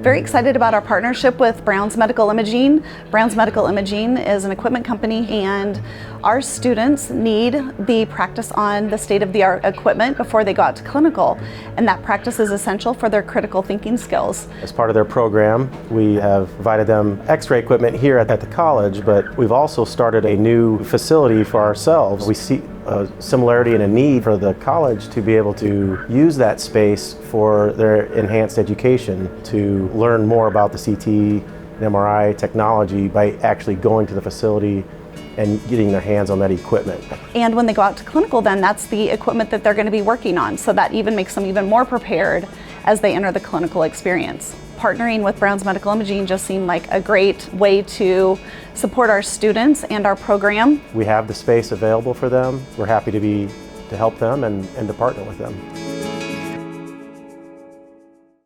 Very excited about our partnership with Brown's Medical Imaging. Brown's Medical Imaging is an equipment company, and our students need the practice on the state-of-the-art equipment before they go out to clinical, and that practice is essential for their critical thinking skills. As part of their program, we have provided them x-ray equipment here at the college, but we've also started a new facility for ourselves. We see a similarity and a need for the college to be able to use that space for their enhanced education, to learn more about the CT and MRI technology by actually going to the facility and getting their hands on that equipment. And when they go out to clinical, then that's the equipment that they're going to be working on, so that even makes them even more prepared as they enter the clinical experience. Partnering with Brown's Medical Imaging just seemed like a great way to support our students and our program. We have the space available for them. We're happy to help them and to partner with them.